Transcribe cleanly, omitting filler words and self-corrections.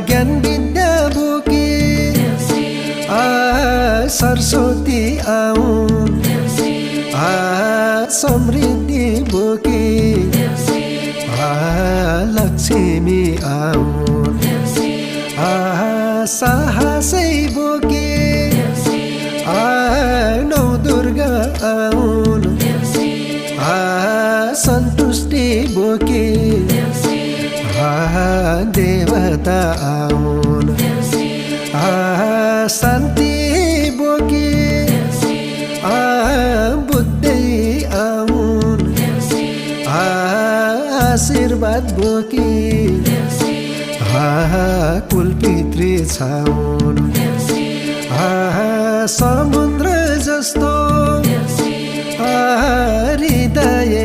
ज्ञान विद्या बोकी सरस्वती आउन् समृद्धि बोकी लक्ष्मी आउन् साहसै बोकी नौ दुर्गा आउन् सन्तुष्टि बोकी देवता आउन् शान्ति बोकी बुद्धि आउन् आशीर्वाद बोकी कुलपितृ छाउन् समुद्र जस्तो हृदय